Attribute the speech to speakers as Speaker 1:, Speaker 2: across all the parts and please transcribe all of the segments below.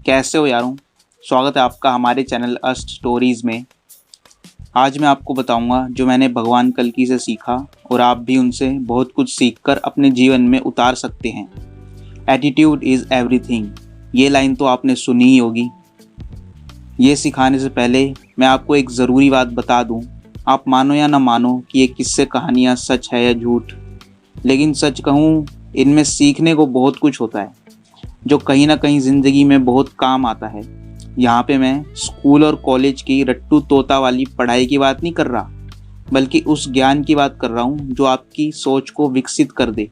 Speaker 1: कैसे हो यारों। स्वागत है आपका हमारे चैनल अस्ट स्टोरीज़ में। आज मैं आपको बताऊंगा जो मैंने भगवान कल्कि से सीखा और आप भी उनसे बहुत कुछ सीखकर अपने जीवन में उतार सकते हैं। एटीट्यूड इज़ एवरीथिंग, ये लाइन तो आपने सुनी ही होगी। ये सिखाने से पहले मैं आपको एक ज़रूरी बात बता दूं, आप मानो या ना मानो कि ये किस्से कहानियाँ सच है या झूठ, लेकिन सच कहूँ इनमें सीखने को बहुत कुछ होता है जो कहीं ना कहीं ज़िंदगी में बहुत काम आता है। यहाँ पे मैं स्कूल और कॉलेज की रट्टू तोता वाली पढ़ाई की बात नहीं कर रहा, बल्कि उस ज्ञान की बात कर रहा हूँ जो आपकी सोच को विकसित कर दे।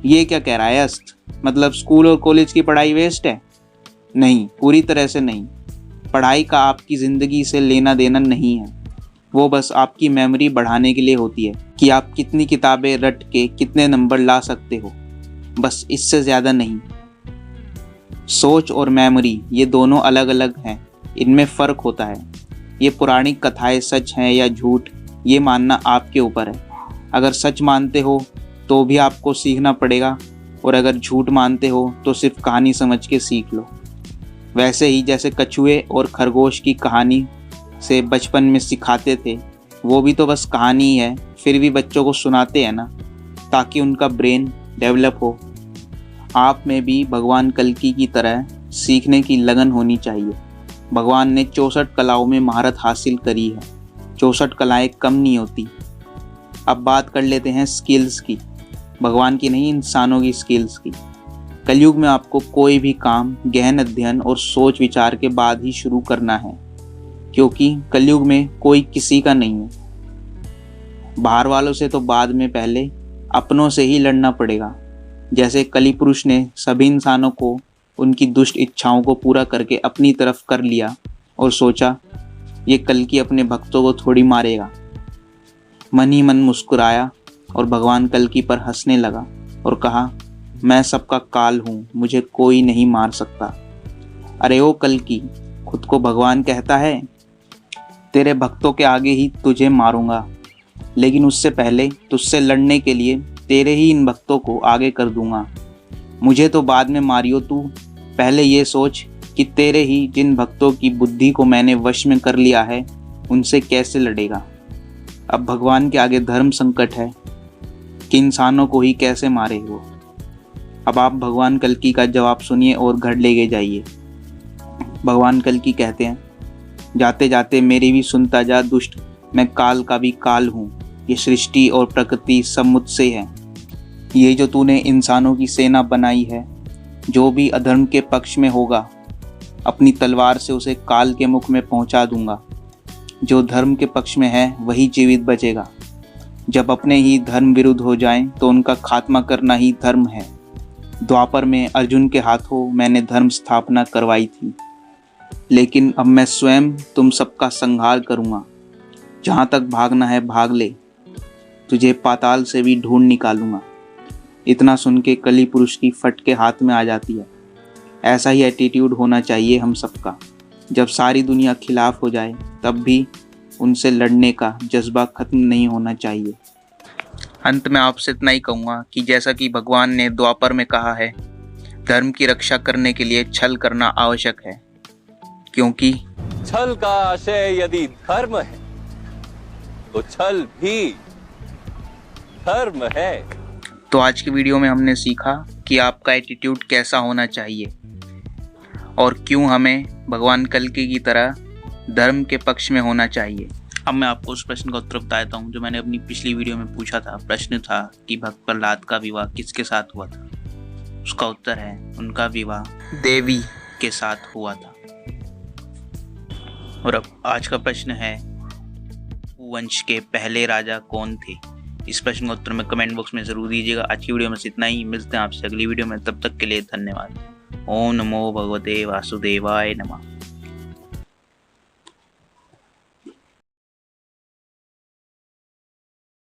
Speaker 1: ये क्या कह रहा है अस्त, मतलब स्कूल और कॉलेज की पढ़ाई वेस्ट है? नहीं, पूरी तरह से नहीं। पढ़ाई का आपकी ज़िंदगी से लेना देना नहीं है, वो बस आपकी मेमोरी बढ़ाने के लिए होती है कि आप कितनी किताबें रट के कितने नंबर ला सकते हो, बस इससे ज़्यादा नहीं। सोच और मेमोरी ये दोनों अलग अलग हैं, इनमें फ़र्क होता है। ये पुरानी कथाएं सच हैं या झूठ, ये मानना आपके ऊपर है। अगर सच मानते हो तो भी आपको सीखना पड़ेगा, और अगर झूठ मानते हो तो सिर्फ कहानी समझ के सीख लो। वैसे ही जैसे कछुए और खरगोश की कहानी से बचपन में सिखाते थे, वो भी तो बस कहानी ही है, फिर भी बच्चों को सुनाते हैं ना, ताकि उनका ब्रेन डेवलप हो। आप में भी भगवान कल्कि की तरह सीखने की लगन होनी चाहिए। भगवान ने 64 कलाओं में महारत हासिल करी है। 64 कलाएं कम नहीं होती। अब बात कर लेते हैं स्किल्स की, भगवान की नहीं, इंसानों की स्किल्स की। कलयुग में आपको कोई भी काम गहन अध्ययन और सोच विचार के बाद ही शुरू करना है, क्योंकि कलयुग में कोई किसी का नहीं है। बाहर वालों से तो बाद में, पहले अपनों से ही लड़ना पड़ेगा। जैसे कली पुरुष ने सभी इंसानों को उनकी दुष्ट इच्छाओं को पूरा करके अपनी तरफ कर लिया और सोचा ये कल्कि अपने भक्तों को थोड़ी मारेगा। मन ही मन मुस्कुराया और भगवान कल्कि पर हंसने लगा और कहा, मैं सबका काल हूँ, मुझे कोई नहीं मार सकता। अरे ओ कल्कि, खुद को भगवान कहता है, तेरे भक्तों के आगे ही तुझे मारूंगा, लेकिन उससे पहले तुझसे लड़ने के लिए तेरे ही इन भक्तों को आगे कर दूंगा। मुझे तो बाद में मारियो तू, पहले ये सोच कि तेरे ही जिन भक्तों की बुद्धि को मैंने वश में कर लिया है उनसे कैसे लड़ेगा। अब भगवान के आगे धर्म संकट है कि इंसानों को ही कैसे मारे वो। अब आप भगवान कल्कि का जवाब सुनिए और घर ले गए जाइए। भगवान कल्कि कहते हैं, जाते जाते मेरी भी सुनता जा दुष्ट, मैं काल का भी काल हूँ। ये सृष्टि और प्रकृति सब मुझसे है। ये जो तूने इंसानों की सेना बनाई है, जो भी अधर्म के पक्ष में होगा अपनी तलवार से उसे काल के मुख में पहुंचा दूंगा। जो धर्म के पक्ष में है वही जीवित बचेगा। जब अपने ही धर्म विरुद्ध हो जाएं तो उनका खात्मा करना ही धर्म है। द्वापर में अर्जुन के हाथों मैंने धर्म स्थापना करवाई थी, लेकिन अब मैं स्वयं तुम सबका संहार करूंगा। जहाँ तक भागना है भाग ले, तुझे पाताल से भी ढूंढ निकालूंगा। इतना सुन के कली पुरुष की फट के हाथ में आ जाती है। ऐसा ही एटीट्यूड होना चाहिए हम सबका। जब सारी दुनिया खिलाफ हो जाए तब भी उनसे लड़ने का जज्बा खत्म नहीं होना चाहिए। अंत में आपसे इतना ही कहूँगा कि जैसा कि भगवान ने द्वापर में कहा है, धर्म की रक्षा करने के लिए छल करना आवश्यक है, क्योंकि
Speaker 2: छल का आशय यदि धर्म है तो छल भी धर्म है।
Speaker 1: तो आज की वीडियो में हमने सीखा कि आपका एटीट्यूड कैसा होना चाहिए और क्यों हमें भगवान कल्कि की तरह धर्म के पक्ष में होना चाहिए। अब मैं आपको उस प्रश्न का उत्तर बता देता हूँ जो मैंने अपनी पिछली वीडियो में पूछा था। प्रश्न था कि भक्त प्रहलाद का विवाह किसके साथ हुआ था। उसका उत्तर है, उनका विवाह देवी के साथ हुआ था। और अब आज का प्रश्न है, वंश के पहले राजा कौन थे? इस प्रश्न का उत्तर में कमेंट बॉक्स में जरूर दीजिएगा। आज की वीडियो में इतना ही, मिलते हैं आपसे अगली वीडियो में, तब तक के लिए धन्यवाद। ओम नमो भगवते वासुदेवाय नमः।